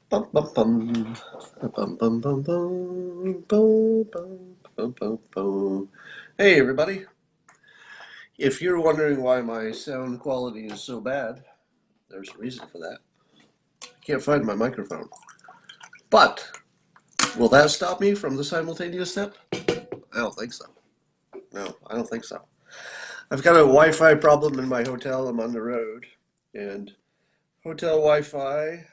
Bum, bum, bum. Bum, bum, bum, bum. Bum, bum, bum, bum, bum. Hey, everybody. If you're wondering why my sound quality is so bad, there's a reason for that. I can't find my microphone. But will that stop me from the simultaneous step? I don't think so. No, I don't think so. I've got a Wi Fi problem in my hotel. I'm on the road, and hotel Wi Fi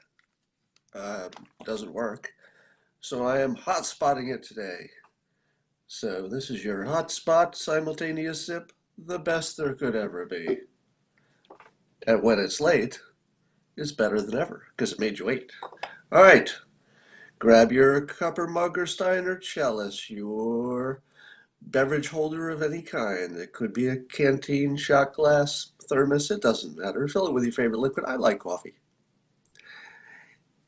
uh, doesn't work. So I am hotspotting it today. So this is your hotspot simultaneous sip, the best there could ever be. And when it's late, it's better than ever because it made you wait. All right, grab your cup or mug or stein or chalice, your beverage holder of any kind. It could be a canteen, shot glass, thermos, it doesn't matter. Fill it with your favorite liquid. I like coffee.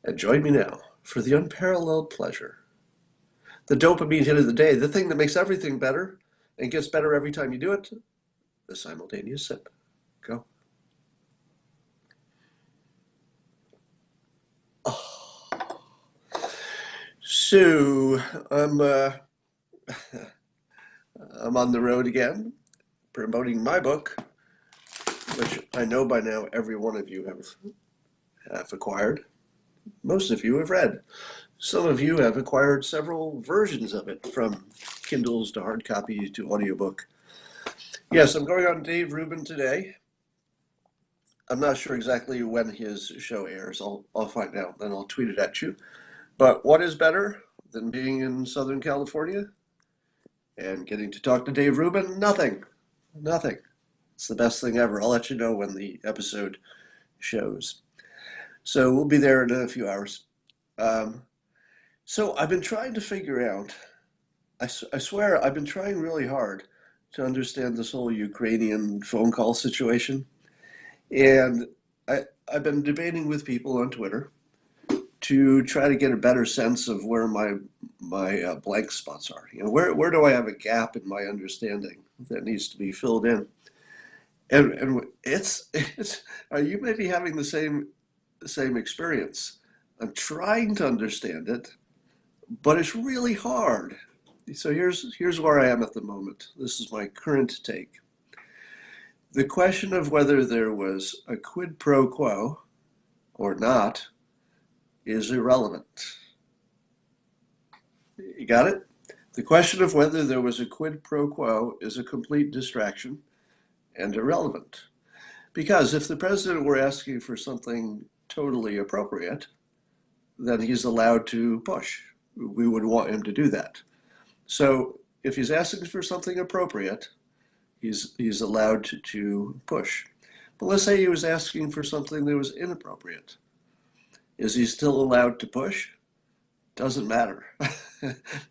And join me now for the unparalleled pleasure. The dopamine hit of the day, the thing that makes everything better and gets better every time you do it, the simultaneous sip. Go. Oh. So I'm on the road again, promoting my book, which I know by now every one of you have acquired. Most of you have read. Some of you have acquired several versions of it, from Kindles to hard copy to audiobook. Yes, I'm going on Dave Rubin today. I'm not sure exactly when his show airs. I'll find out, then I'll tweet it at you. But what is better than being in Southern California and getting to talk to Dave Rubin? Nothing. Nothing. It's the best thing ever. I'll let you know when the episode shows. So we'll be there in a few hours. Um, so I've been trying to figure out, I swear, I've been trying really hard to understand this whole Ukrainian phone call situation. And I've been debating with people on Twitter to try to get a better sense of where my blank spots are. You know, where do I have a gap in my understanding that needs to be filled in? And it's you may be having the same experience. I'm trying to understand it, but it's really hard. So here's where I am at the moment. This is my current take. The question of whether there was a quid pro quo or not is irrelevant. You got it? The question of whether there was a quid pro quo is a complete distraction and irrelevant. Because if the president were asking for something totally appropriate, then he's allowed to push. We would want him to do that. So if he's asking for something appropriate, he's allowed to push. But let's say he was asking for something that was inappropriate. Is he still allowed to push? Doesn't matter.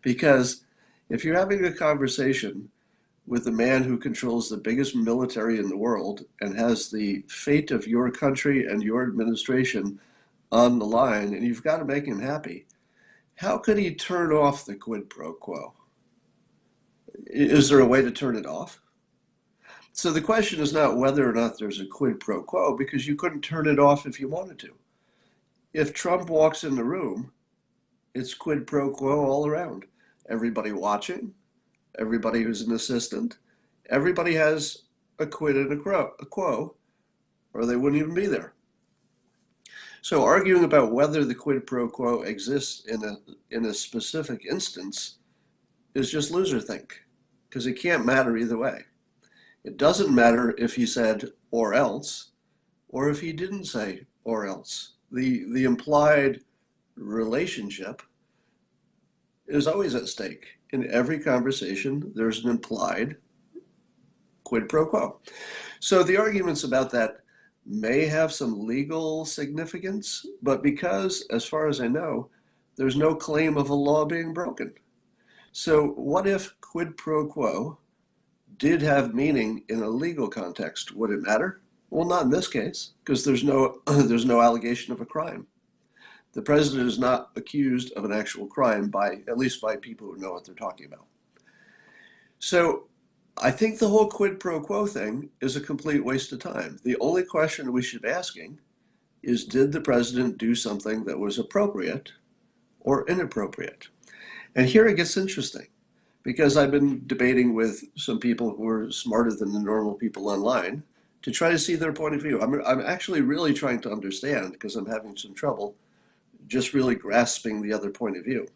Because if you're having a conversation with the man who controls the biggest military in the world and has the fate of your country and your administration on the line, and you've got to make him happy, how could he turn off the quid pro quo? Is there a way to turn it off? So the question is not whether or not there's a quid pro quo, because you couldn't turn it off if you wanted to. If Trump walks in the room, it's quid pro quo all around. Everybody watching, everybody who's an assistant, everybody has a quid and a quo, or they wouldn't even be there. So arguing about whether the quid pro quo exists in a specific instance is just loser think, because it can't matter either way. It doesn't matter if he said or else, or if he didn't say or else. The implied relationship is always at stake. In every conversation, there's an implied quid pro quo. So the arguments about that may have some legal significance, but because, as far as I know, there's no claim of a law being broken. So what if quid pro quo did have meaning in a legal context? Would it matter? Well, not in this case, because there's no there's no allegation of a crime. The president is not accused of an actual crime by, at least by people who know what they're talking about. So I think the whole quid pro quo thing is a complete waste of time. The only question we should be asking is, did the president do something that was appropriate or inappropriate? And here it gets interesting, because I've been debating with some people who are smarter than the normal people online to try to see their point of view. I'm actually really trying to understand, because I'm having some trouble just really grasping the other point of view.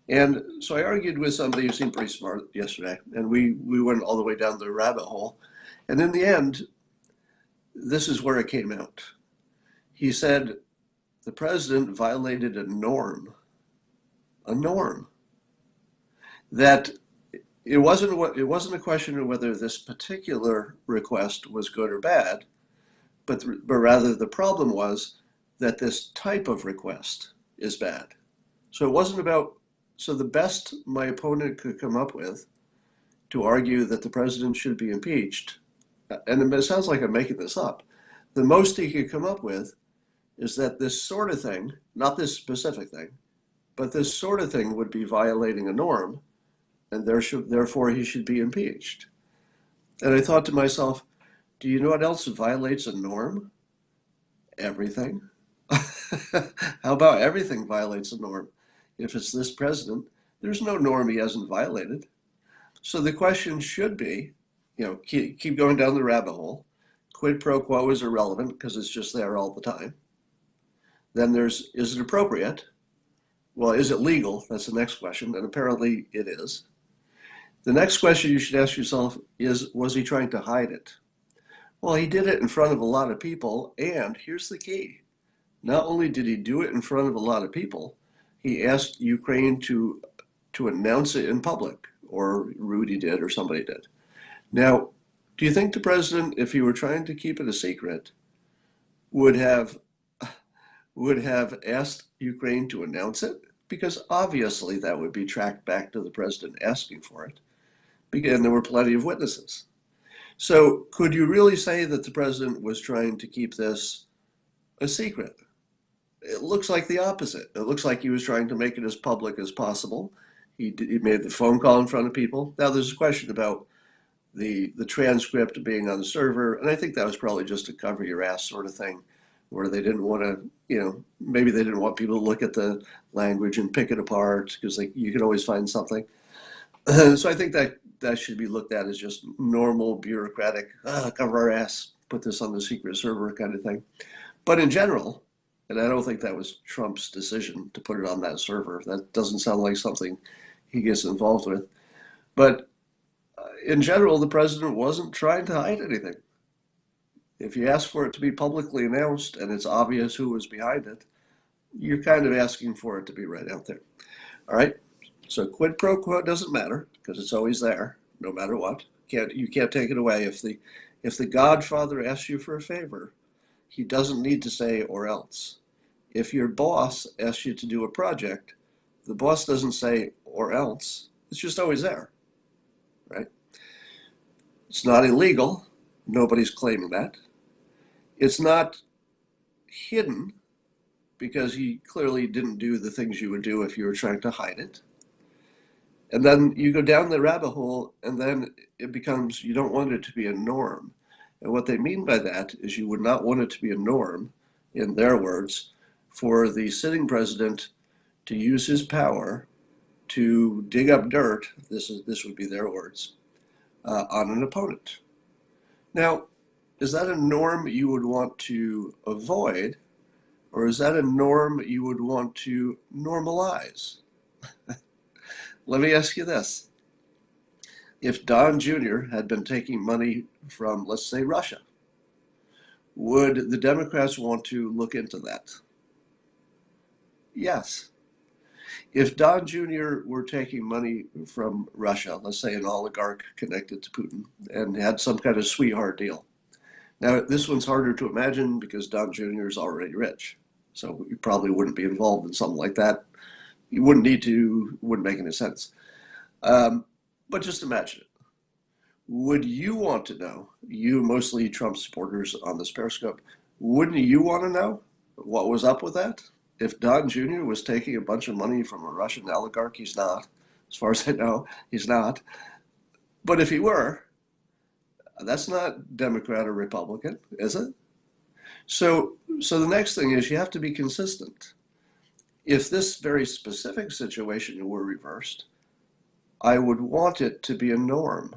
And so I argued with somebody who seemed pretty smart yesterday, and we went all the way down the rabbit hole. And in the end, this is where it came out. He said the president violated a norm that it wasn't a question of whether this particular request was good or bad, but rather the problem was that this type of request is bad. So it wasn't about, so the best my opponent could come up with to argue that the president should be impeached, and it sounds like I'm making this up, the most he could come up with is that this sort of thing, not this specific thing, but this sort of thing would be violating a norm, and therefore he should be impeached. And I thought to myself, do you know what else violates a norm? Everything. How about everything violates a norm? If it's this president, there's no norm he hasn't violated. So the question should be, keep going down the rabbit hole. Quid pro quo is irrelevant because it's just there all the time. Then is it appropriate? Well, is it legal? That's the next question, and apparently it is. The next question you should ask yourself is, was he trying to hide it? Well, he did it in front of a lot of people, and here's the key. Not only did he do it in front of a lot of people, he asked Ukraine to announce it in public, or Rudy did, or somebody did. Now, do you think the president, if he were trying to keep it a secret, would have asked Ukraine to announce it? Because obviously that would be tracked back to the president asking for it. And there were plenty of witnesses. So could you really say that the president was trying to keep this a secret? It looks like the opposite. It looks like he was trying to make it as public as possible. He made the phone call in front of people. Now there's a question about the transcript being on the server, and I think that was probably just a cover your ass sort of thing, where they didn't want to, maybe they didn't want people to look at the language and pick it apart, because you can always find something. So I think that should be looked at as just normal bureaucratic, cover our ass, put this on the secret server kind of thing. But in general, and I don't think that was Trump's decision to put it on that server. That doesn't sound like something he gets involved with. But in general, the president wasn't trying to hide anything. If you ask for it to be publicly announced and it's obvious who was behind it, you're kind of asking for it to be right out there. All right? So quid pro quo doesn't matter because it's always there, no matter what. You can't take it away. If the Godfather asks you for a favor, he doesn't need to say or else. If your boss asks you to do a project, the boss doesn't say or else. It's just always there, right? It's not illegal. Nobody's claiming that. It's not hidden because he clearly didn't do the things you would do if you were trying to hide it. And then you go down the rabbit hole, and then it becomes, you don't want it to be a norm. And what they mean by that is you would not want it to be a norm, in their words, for the sitting president to use his power to dig up dirt, this would be their words, on an opponent. Now, is that a norm you would want to avoid, or is that a norm you would want to normalize? Let me ask you this. If Don Jr. had been taking money from, let's say, Russia, would the Democrats want to look into that? Yes. If Don Jr. were taking money from Russia, let's say an oligarch connected to Putin, and had some kind of sweetheart deal. Now, this one's harder to imagine because Don Jr. is already rich. So you probably wouldn't be involved in something like that. You wouldn't need to, wouldn't make any sense. But just imagine it. Would you want to know, you mostly Trump supporters on this Periscope, wouldn't you want to know what was up with that? If Don Jr. was taking a bunch of money from a Russian oligarch, he's not. As far as I know, he's not. But if he were, that's not Democrat or Republican, is it? So the next thing is you have to be consistent. If this very specific situation were reversed, I would want it to be a norm.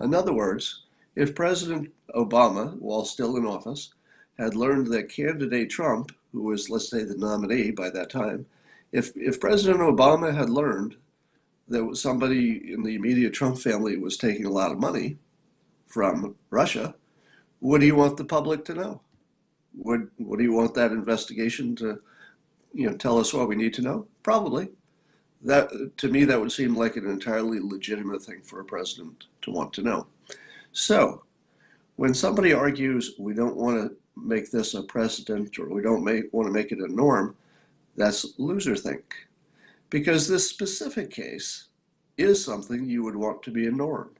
In other words, if President Obama, while still in office, had learned that candidate Trump, who was, let's say, the nominee by that time, if President Obama had learned that somebody in the immediate Trump family was taking a lot of money from Russia, would he want the public to know? Would he want that investigation to, tell us what we need to know? Probably. That, to me, that would seem like an entirely legitimate thing for a president to want to know. So when somebody argues we don't want to make this a precedent or we don't want to make it a norm, that's loserthink. Because this specific case is something you would want to be a norm.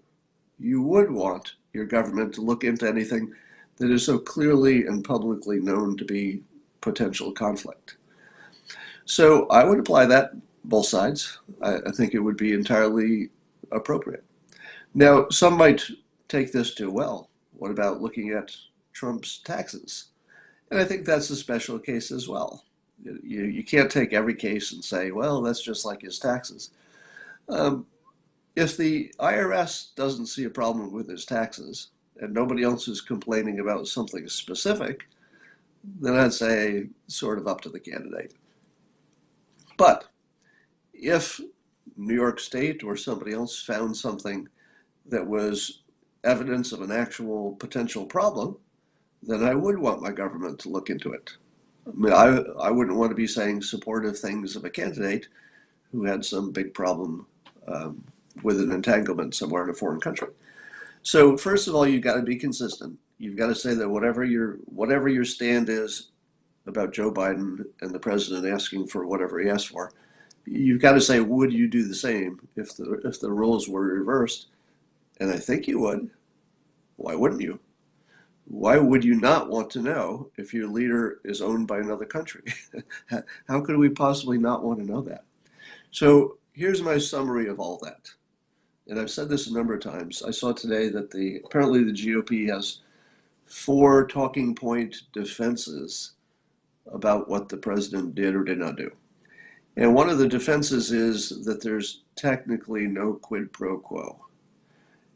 You would want your government to look into anything that is so clearly and publicly known to be potential conflict. So I would apply that both sides. I think it would be entirely appropriate. Now, some might take this too well. What about looking at Trump's taxes? And I think that's a special case as well. You can't take every case and say, well, that's just like his taxes. Um, if the IRS doesn't see a problem with his taxes and nobody else is complaining about something specific, then I'd say sort of up to the candidate. But if New York State or somebody else found something that was evidence of an actual potential problem, then I would want my government to look into it. I mean, I wouldn't want to be saying supportive things of a candidate who had some big problem with an entanglement somewhere in a foreign country. So first of all, you've got to be consistent. You've got to say that whatever your stand is about Joe Biden and the president asking for whatever he asked for, you've got to say, would you do the same if the roles were reversed? And I think you would. Why wouldn't you? Why would you not want to know if your leader is owned by another country? How could we possibly not want to know that? So here's my summary of all that. And I've said this a number of times. I saw today that apparently the GOP has 4 talking point defenses about what the president did or did not do. And one of the defenses is that there's technically no quid pro quo.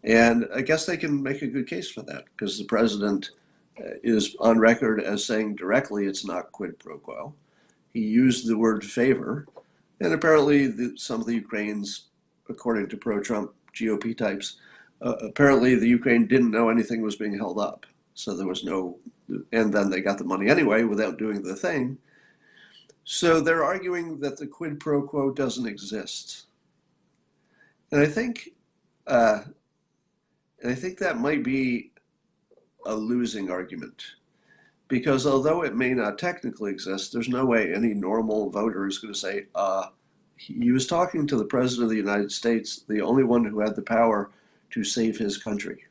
And I guess they can make a good case for that because the president is on record as saying directly it's not quid pro quo. He used the word favor, and apparently some of the Ukrainians, according to pro-Trump GOP types, apparently the Ukraine didn't know anything was being held up. So there was no, and then they got the money anyway without doing the thing. So they're arguing that the quid pro quo doesn't exist. And I think that might be a losing argument because although it may not technically exist, there's no way any normal voter is going to say, he was talking to the president of the United States, the only one who had the power to save his country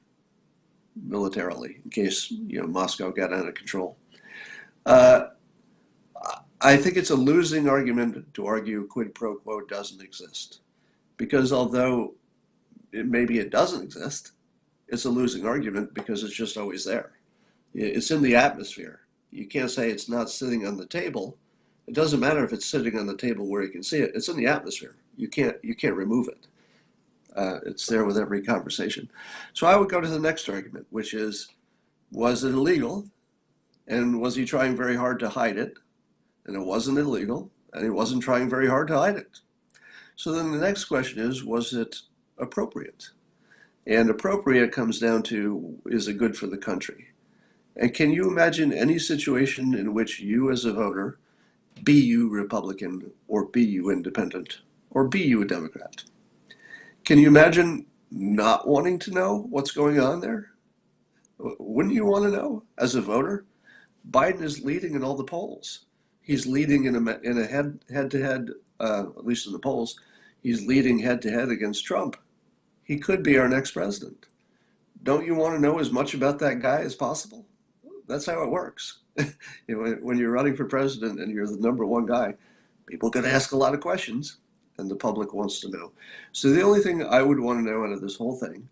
militarily in case Moscow got out of control. I think it's a losing argument to argue quid pro quo doesn't exist because although maybe it doesn't exist, it's a losing argument because it's just always there. It's in the atmosphere. You can't say it's not sitting on the table. It doesn't matter if it's sitting on the table where you can see it. It's in the atmosphere. You can't remove it. It's there with every conversation. So I would go to the next argument, which is, was it illegal? And was he trying very hard to hide it? And it wasn't illegal, and he wasn't trying very hard to hide it. So then the next question is, was it appropriate? And appropriate comes down to, is it good for the country? And can you imagine any situation in which you as a voter, be you Republican, or be you independent, or be you a Democrat, can you imagine not wanting to know what's going on there? Wouldn't you want to know as a voter? Biden is leading in all the polls. He's leading in a head-to-head, at least in the polls, he's leading head-to-head against Trump. He could be our next president. Don't you want to know as much about that guy as possible? That's how it works. When you're running for president and you're the number one guy, people can ask a lot of questions, and the public wants to know. So the only thing I would want to know out of this whole thing,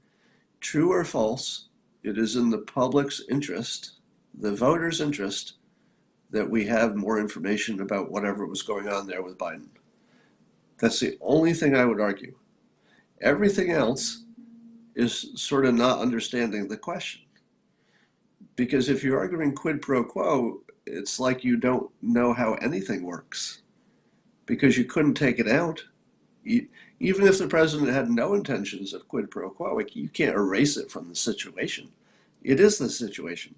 true or false, it is in the public's interest the voters' interest that we have more information about whatever was going on there with Biden. That's the only thing I would argue. Everything else is sort of not understanding the question. Because if you're arguing quid pro quo, it's like you don't know how anything works because you couldn't take it out. Even if the president had no intentions of quid pro quo, you can't erase it from the situation. It is the situation.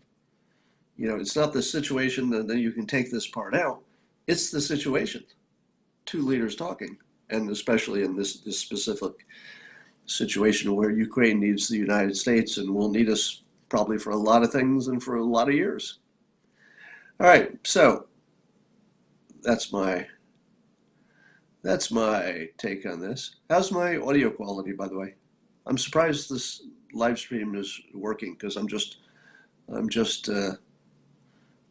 It's not the situation that then you can take this part out. It's the situation. Two leaders talking, and especially in this specific situation where Ukraine needs the United States and will need us probably for a lot of things and for a lot of years. All right, so that's my take on this. How's my audio quality, by the way? I'm surprised this live stream is working because I'm just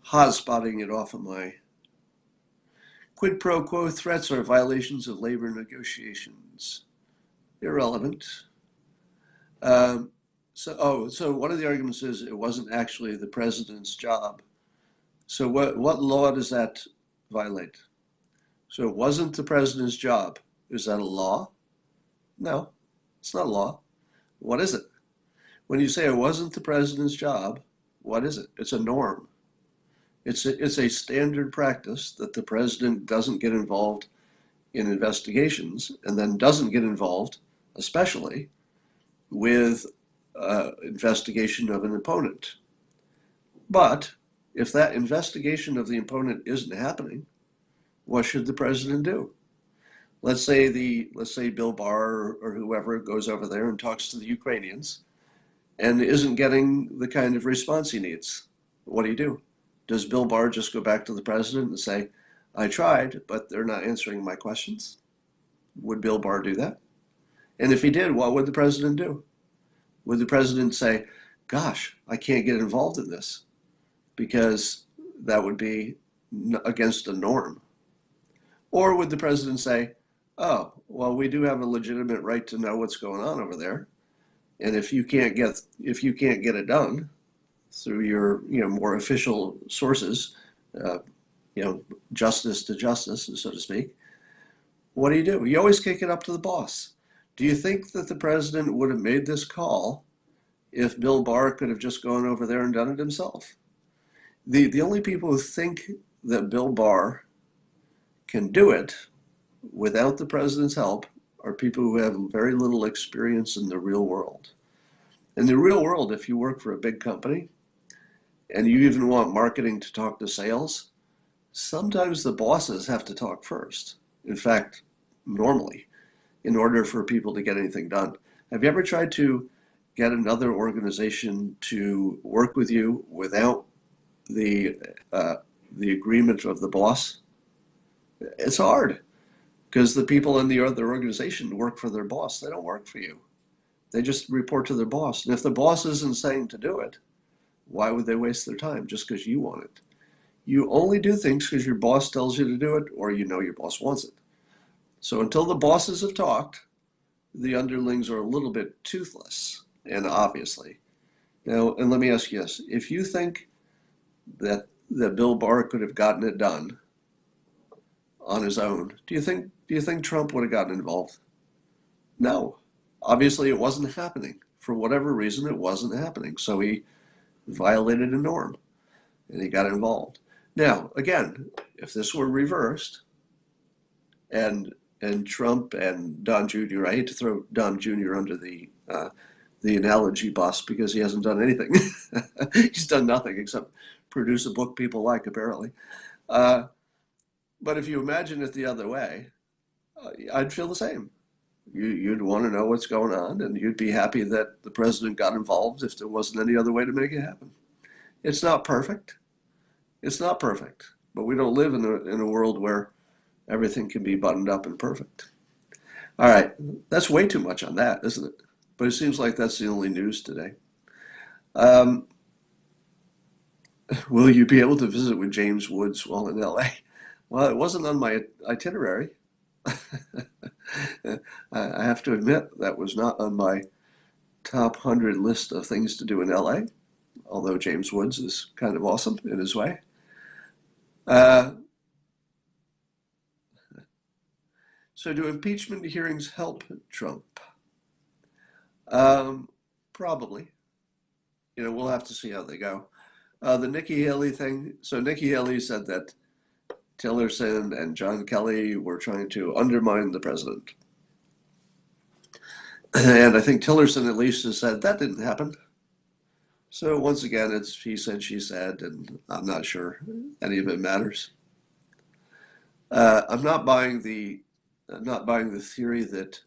hot spotting it off of my quid pro quo threats are violations of labor negotiations. Irrelevant. So one of the arguments is it wasn't actually the president's job. So what law does that violate? So it wasn't the president's job. Is that a law? No, it's not a law. What is it? When you say it wasn't the president's job, what is it? It's a norm. It's a standard practice that the president doesn't get involved in investigations and then doesn't get involved, especially with investigation of an opponent. But if that investigation of the opponent isn't happening, what should the president do? Let's say Bill Barr or whoever goes over there and talks to the Ukrainians and isn't getting the kind of response he needs. What do? Does Bill Barr just go back to the president and say, I tried, but they're not answering my questions? Would Bill Barr do that? And if he did, what would the president do? Would the president say, gosh, I can't get involved in this because that would be against the norm? Or would the president say, oh, well, we do have a legitimate right to know what's going on over there. And if you can't get it done through your more official sources, justice to justice, so to speak, what do? You always kick it up to the boss. Do you think that the president would have made this call if Bill Barr could have just gone over there and done it himself? The only people who think that Bill Barr can do it without the president's help are people who have very little experience in the real world. In the real world, if you work for a big company and you even want marketing to talk to sales, sometimes the bosses have to talk first. In fact, normally, in order for people to get anything done. Have you ever tried to get another organization to work with you without the agreement of the boss? It's hard because the people in the other organization work for their boss. They don't work for you. They just report to their boss. And if the boss isn't saying to do it, why would they waste their time just because you want it? You only do things because your boss tells you to do it or your boss wants it. So until the bosses have talked, the underlings are a little bit toothless, and obviously. Now, and let me ask you this. If you think that Bill Barr could have gotten it done on his own, do you think Trump would have gotten involved? No. Obviously, it wasn't happening. For whatever reason, it wasn't happening. So he violated a norm, and he got involved. Now, again, if this were reversed, and Trump and Don Jr. I hate to throw Don Jr. under the analogy bus because he hasn't done anything. He's done nothing except produce a book people like, apparently. But if you imagine it the other way, I'd feel the same. You'd want to know what's going on, and you'd be happy that the president got involved if there wasn't any other way to make it happen. It's not perfect. It's not perfect, but we don't live in a world where everything can be buttoned up and perfect. All right, that's way too much on that, isn't it? But it seems like that's the only news today. Will you be able to visit with James Woods while in LA? Well, it wasn't on my itinerary. I have to admit that was not on my top 100 list of things to do in LA. although James Woods is kind of awesome in his way. Uh, so, do impeachment hearings help Trump? Um, Probably. We'll have to see how they go. The Nikki Haley thing. So, Nikki Haley said that Tillerson and John Kelly were trying to undermine the president. And I think Tillerson at least has said that didn't happen. So once again, it's he said, she said, and I'm not sure any of it matters. I'm not buying the theory that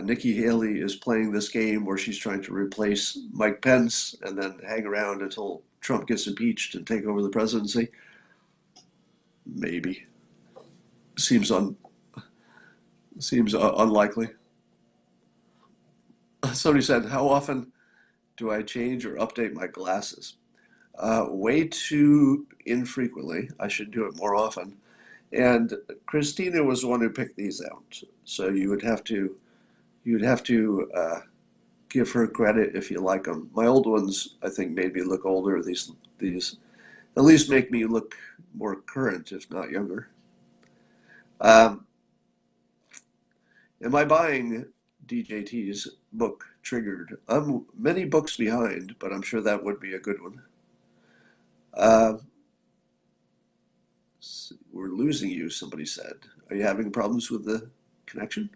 Nikki Haley is playing this game where she's trying to replace Mike Pence and then hang around until Trump gets impeached and take over the presidency. Maybe seems unlikely. Somebody said, "How often do I change or update my glasses?" Way too infrequently. I should do it more often. And Christina was the one who picked these out, so you would have to give her credit if you like them. My old ones, I think, made me look older. These at least make me look more current, if not younger. Um, am I buying DJT's book Triggered? I'm many books behind, but I'm sure that would be a good one. Uh, we're losing you, somebody said. Are you having problems with the connection?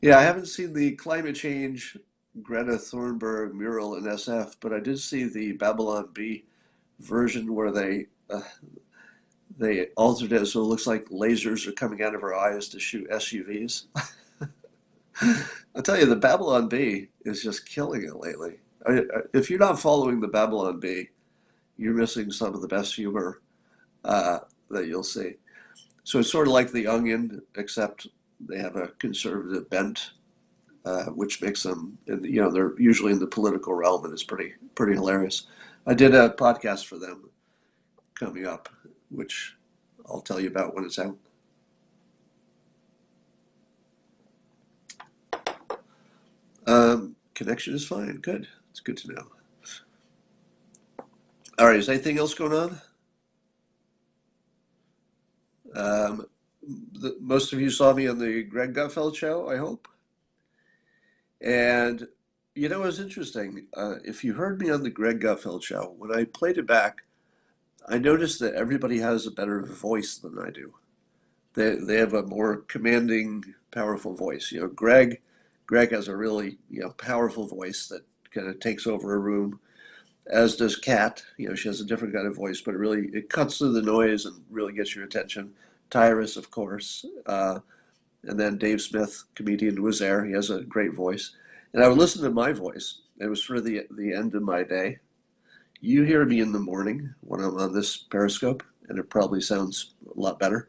Yeah, I haven't seen the climate change Greta Thunberg mural in SF, but I did see the Babylon Bee version where they altered it so it looks like lasers are coming out of her eyes to shoot SUVs. I'll tell you, the Babylon Bee is just killing it lately. If you're not following the Babylon Bee, you're missing some of the best humor uh, that you'll see. So it's sort of like The Onion, except they have a conservative bent, which makes them, they're usually in the political realm, and it's pretty hilarious. I did a podcast for them coming up, which I'll tell you about when it's out. Connection is fine. Good. It's good to know. All right. Is anything else going on? Um, Most of you saw me on the Greg Gutfeld show, I hope. And it was interesting. If you heard me on the Greg Gutfeld show, when I played it back, I noticed that everybody has a better voice than I do. They have a more commanding, powerful voice. Greg has a really powerful voice that kind of takes over a room. As does Kat. She has a different kind of voice, but it cuts through the noise and really gets your attention. Tyrus, of course, and then Dave Smith, comedian, was there. He has a great voice, and I would listen to my voice. It was for the end of my day. You hear me in the morning when I'm on this Periscope, and it probably sounds a lot better.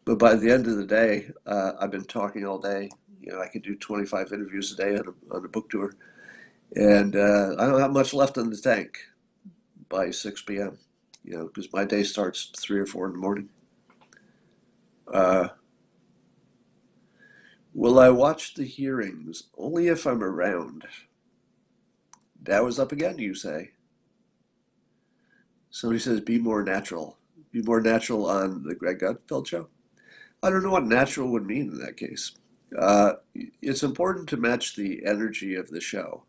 But by the end of the day, I've been talking all day. I could do 25 interviews a day on a book tour, and I don't have much left in the tank by 6 p.m. Because my day starts 3 or 4 in the morning. Uh, will I watch the hearings? Only if I'm around. That was up again, you say. Somebody says, be more natural. Be more natural on the Greg Gutfeld show. I don't know what natural would mean in that case. It's important to match the energy of the show.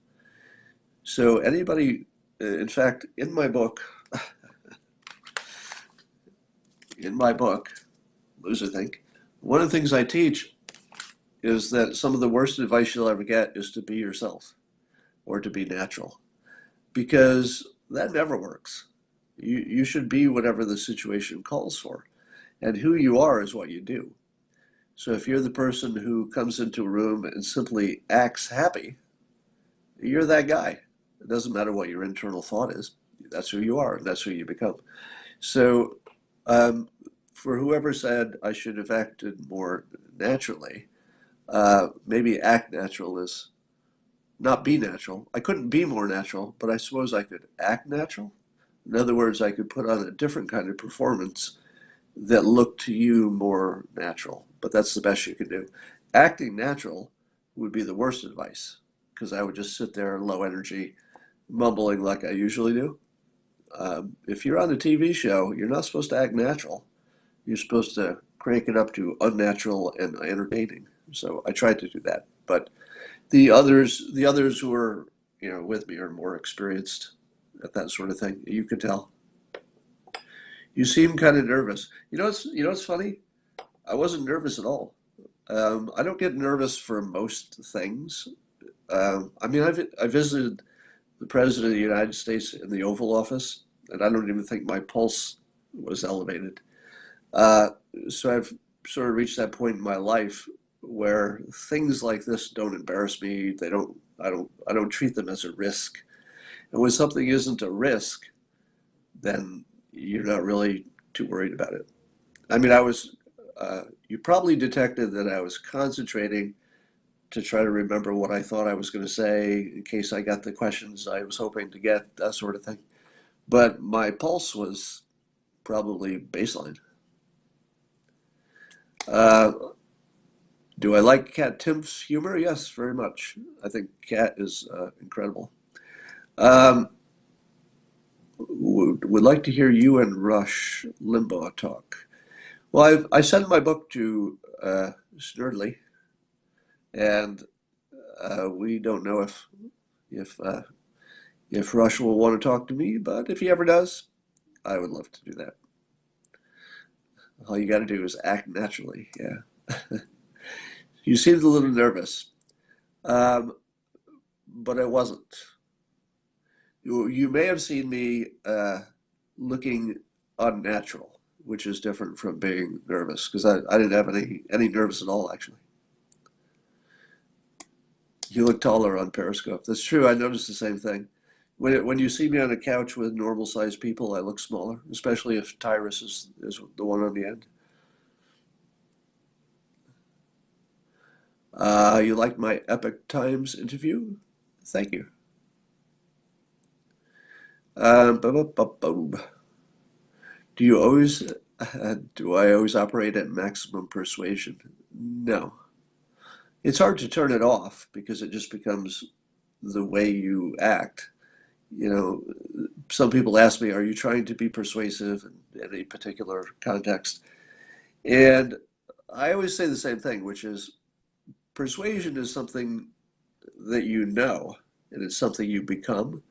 So anybody, in fact, in my book, Loser Think, one of the things I teach is that some of the worst advice you'll ever get is to be yourself or to be natural, because that never works. You should be whatever the situation calls for, and who you are is what you do. So if you're the person who comes into a room and simply acts happy, you're that guy. It doesn't matter what your internal thought is. That's who you are, and that's who you become. So, um, for whoever said I should have acted more naturally, maybe act natural is not be natural. I couldn't be more natural, but I suppose I could act natural. In other words, I could put on a different kind of performance that looked to you more natural, but that's the best you can do. Acting natural would be the worst advice, because I would just sit there low energy, mumbling like I usually do. If you're on a TV show, you're not supposed to act natural. You're supposed to crank it up to unnatural and entertaining. So I tried to do that, but the others who are with me are more experienced at that sort of thing. You could tell. You seem kind of nervous. You know what's funny? I wasn't nervous at all. I don't get nervous for most things. I mean, I visited the President of the United States in the Oval Office, and I don't even think my pulse was elevated. Uh, so I've sort of reached that point in my life where things like this don't embarrass me. They don't. I don't treat them as a risk. And when something isn't a risk, then you're not really too worried about it. I mean, you probably detected that I was concentrating to try to remember what I thought I was going to say in case I got the questions I was hoping to get, that sort of thing. But my pulse was probably baseline. Uh, do I like Kat Timp's humor? Yes, very much. I think Kat is incredible. Um, would like to hear you and Rush Limbaugh talk. Well, I sent my book to Snerdley, and we don't know if uh, if Rush will want to talk to me, but if he ever does, I would love to do that. All you got to do is act naturally. Yeah. You seemed a little nervous, um, but I wasn't. You may have seen me looking unnatural, which is different from being nervous because I didn't have any nervous at all, actually. You look taller on Periscope. That's true. I noticed the same thing. When you see me on a couch with normal sized people, I look smaller, especially if Tyrus is the one on the end. You liked my Epic Times interview? Thank you. Ba-ba-ba-boom. Do you always, do I always operate at maximum persuasion? No. It's hard to turn it off because it just becomes the way you act. You know, some people ask me, are you trying to be persuasive in any particular context? And I always say the same thing, which is persuasion is something that you know, and it's something you become,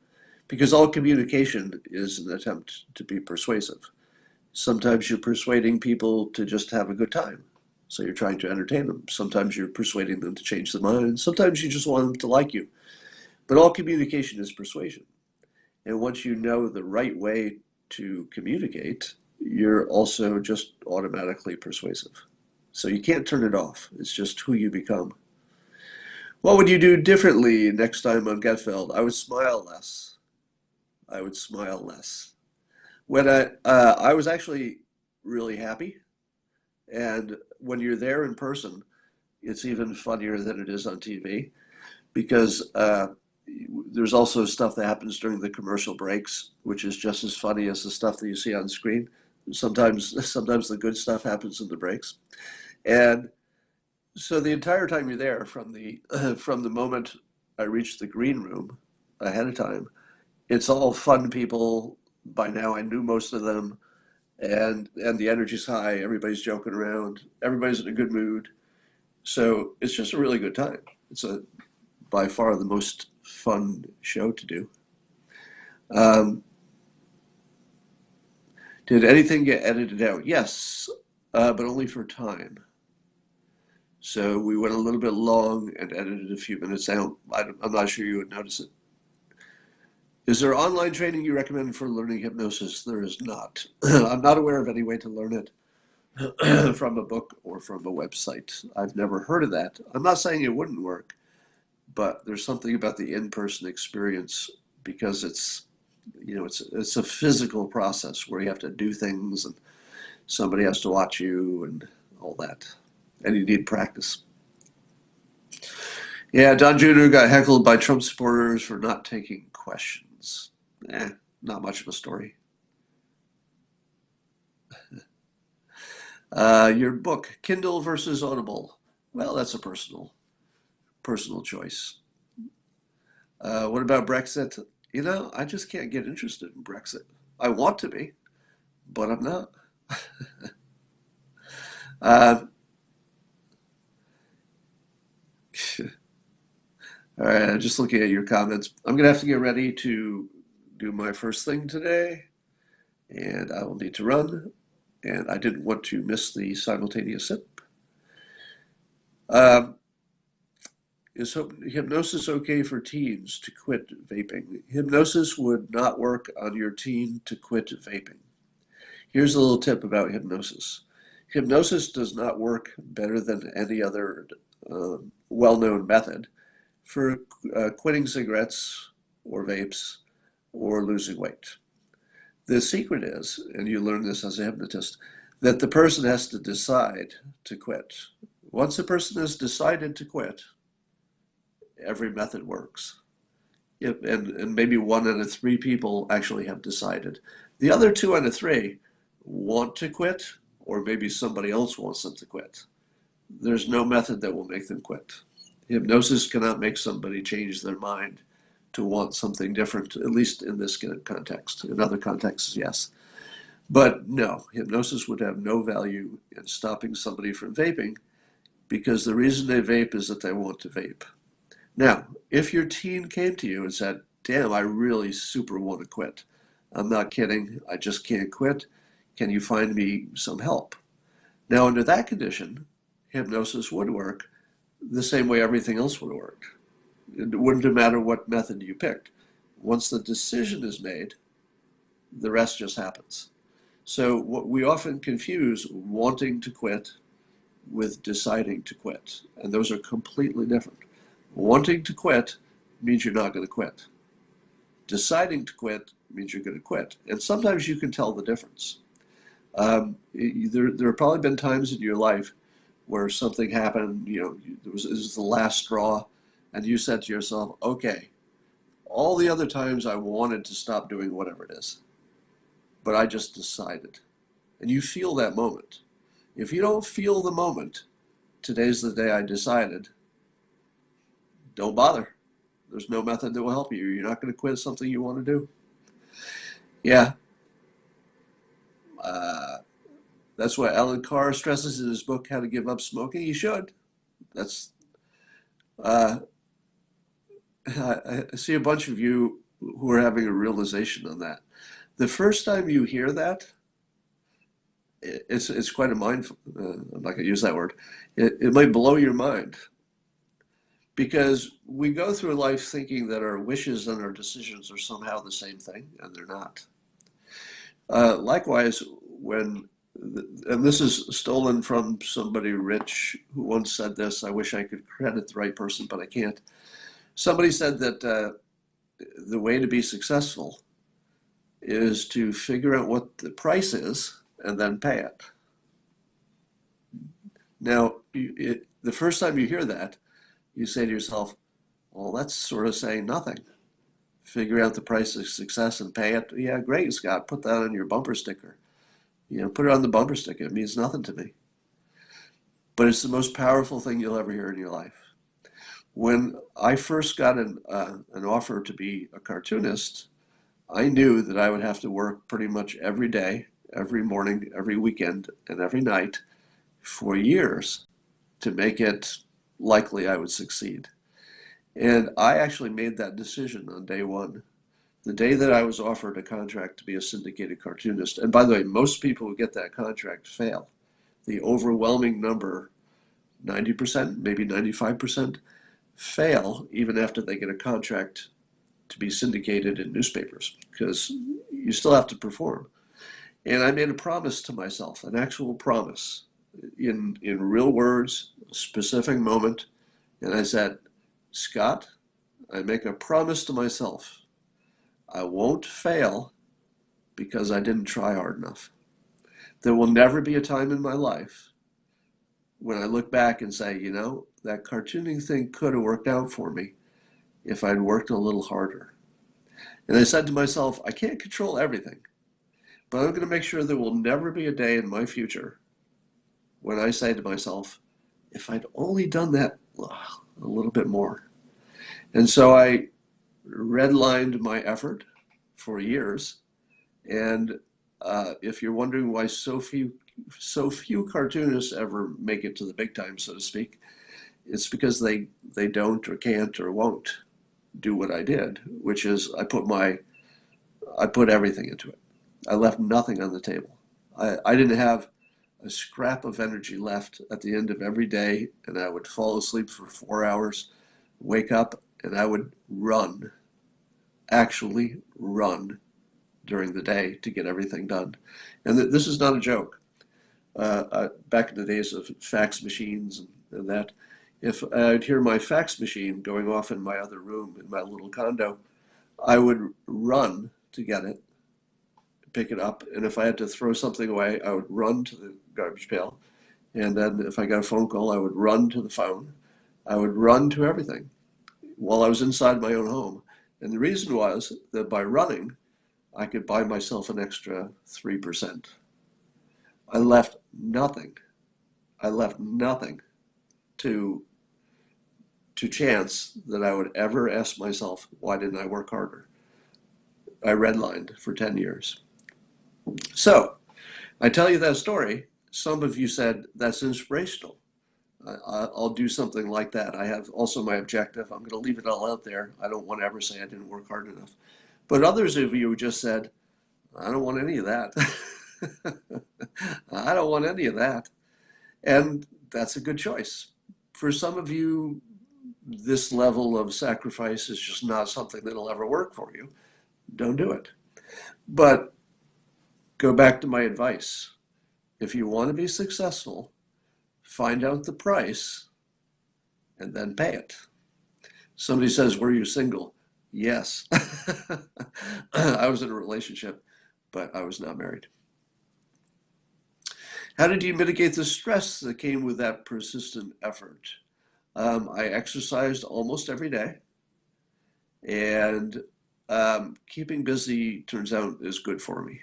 because all communication is an attempt to be persuasive. Sometimes you're persuading people to just have a good time. So you're trying to entertain them. Sometimes you're persuading them to change their mind. Sometimes you just want them to like you. But all communication is persuasion. And once you know the right way to communicate, you're also just automatically persuasive. So you can't turn it off. It's just who you become. What would you do differently next time on Getfeld? I would smile less. I would smile less. When I was actually really happy, and when you're there in person, it's even funnier than it is on TV because there's also stuff that happens during the commercial breaks, which is just as funny as the stuff that you see on screen. Sometimes the good stuff happens in the breaks, and so the entire time you're there, from the from the moment I reach the green room ahead of time, it's all fun people. By now, I knew most of them, and the energy's high. Everybody's joking around. Everybody's in a good mood. So it's just a really good time. It's a by far the most fun show to do. Um, did anything get edited out? Yes, but only for time. So we went a little bit long and edited a few minutes out. I'm not sure you would notice it. Is there online training you recommend for learning hypnosis? There is not. I'm not aware of any way to learn it from a book or from a website. I've never heard of that. I'm not saying it wouldn't work, but there's something about the in-person experience because it's a physical process where you have to do things and somebody has to watch you and all that, and you need practice. Yeah, Don Jr. got heckled by Trump supporters for not taking questions. Not much of a story. Your book, Kindle versus Audible. Well, that's a personal choice. What about Brexit? I just can't get interested in Brexit. I want to be, but I'm not. Uh, all right, I'm just looking at your comments. I'm going to have to get ready to do my first thing today, and I will need to run. And I didn't want to miss the simultaneous sip. Um, is hypnosis okay for teens to quit vaping? Hypnosis would not work on your teen to quit vaping. Here's a little tip about hypnosis. Hypnosis does not work better than any other well-known method for quitting cigarettes or vapes or losing weight. The secret is, and you learn this as a hypnotist, that the person has to decide to quit. Once a person has decided to quit, every method works. And maybe 1 out of 3 people actually have decided. The other 2 out of 3 want to quit, or maybe somebody else wants them to quit. There's no method that will make them quit. Hypnosis cannot make somebody change their mind to want something different, at least in this context. In other contexts, yes. But no, hypnosis would have no value in stopping somebody from vaping because the reason they vape is that they want to vape. Now, if your teen came to you and said, damn, I really super want to quit. I'm not kidding. I just can't quit. Can you find me some help? Now, under that condition, hypnosis would work the same way everything else would work. It wouldn't matter what method you picked. Once the decision is made, the rest just happens. So what we often confuse wanting to quit with deciding to quit, and those are completely different. Wanting to quit means you're not going to quit. Deciding to quit means you're going to quit, and sometimes you can tell the difference. There have probably been times in your life where something happened, it was the last straw, and you said to yourself, okay, all the other times I wanted to stop doing whatever it is, but I just decided. And you feel that moment. If you don't feel the moment, today's the day I decided, don't bother. There's no method that will help you. You're not going to quit something you want to do. Yeah. Uh, that's what Alan Carr stresses in his book, How to Give Up Smoking. You should. That's uh, I see a bunch of you who are having a realization on that. The first time you hear that, it's quite a mind. I'm not going to use that word. It might blow your mind because we go through life thinking that our wishes and our decisions are somehow the same thing, and they're not. Likewise, and this is stolen from somebody rich who once said this. I wish I could credit the right person, but I can't. Somebody said that the way to be successful is to figure out what the price is and then pay it. Now, the first time you hear that, you say to yourself, well, that's sort of saying nothing. Figure out the price of success and pay it. Yeah, great, Scott. Put that on your bumper sticker. Put it on the bumper sticker. It means nothing to me. But it's the most powerful thing you'll ever hear in your life. When I first got an offer to be a cartoonist, I knew that I would have to work pretty much every day, every morning, every weekend, and every night for years to make it likely I would succeed. And I actually made that decision on day one. The day that I was offered a contract to be a syndicated cartoonist, and by the way, most people who get that contract fail. The overwhelming number, 90%, maybe 95%, fail even after they get a contract to be syndicated in newspapers because you still have to perform. And I made a promise to myself, an actual promise in real words, a specific moment. And I said, Scott, I make a promise to myself. I won't fail because I didn't try hard enough. There will never be a time in my life when I look back and say, that cartooning thing could have worked out for me if I'd worked a little harder. And I said to myself, I can't control everything, but I'm going to make sure there will never be a day in my future when I say to myself, if I'd only done that a little bit more. And so I redlined my effort for years. And if you're wondering why so few cartoonists ever make it to the big time, so to speak, it's because they don't or can't or won't do what I did, which is I put everything into it. I left nothing on the table. I didn't have a scrap of energy left at the end of every day, and I would fall asleep for 4 hours, wake up, and I would run, actually run during the day to get everything done. And this is not a joke. Back in the days of fax machines and that, if I'd hear my fax machine going off in my other room in my little condo, I would run to get it, pick it up, and if I had to throw something away, I would run to the garbage pail. And then if I got a phone call, I would run to the phone. I would run to everything while I was inside my own home. And the reason was that by running, I could buy myself an extra 3%. I left nothing. I left nothing to chance that I would ever ask myself, why didn't I work harder? I redlined for 10 years. So I tell you that story. Some of you said that's inspirational. I'll do something like that. I have also my objective. I'm going to leave it all out there. I don't want to ever say I didn't work hard enough. But others of you just said, I don't want any of that. I don't want any of that. And that's a good choice. For some of you, this level of sacrifice is just not something that'll ever work for you. Don't do it. But go back to my advice. If you want to be successful, find out the price and then pay it. Somebody says, were you single? Yes. I was in a relationship, but I was not married. How did you mitigate the stress that came with that persistent effort? I exercised almost every day, and keeping busy turns out is good for me.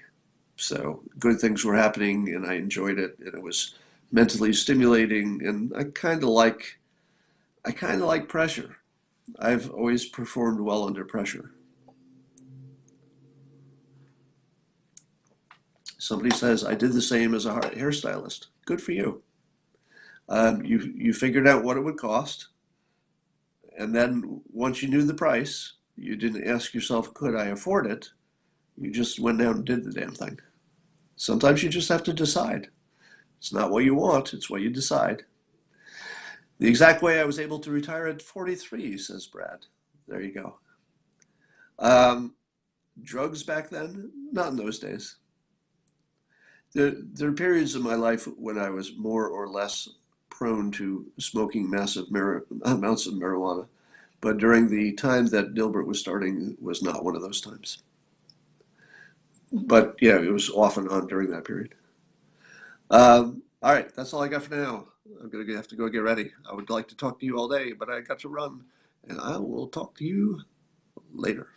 So good things were happening, and I enjoyed it, and it was mentally stimulating, and I kind of like pressure. I've always performed well under pressure. Somebody says I did the same as a hairstylist. Good for you. You figured out what it would cost, and then once you knew the price, you didn't ask yourself, could I afford it? You just went down and did the damn thing. Sometimes you just have to decide. It's not what you want, it's what you decide. The exact way I was able to retire at 43, says Brad. There you go. Um, Drugs back then? Not in those days. There are periods in my life when I was more or less prone to smoking massive amounts of marijuana. But during the time that Dilbert was starting was not one of those times. But yeah, it was off and on during that period. All right, that's all I got for now. I'm going to have to go get ready. I would like to talk to you all day, but I got to run, and I will talk to you later.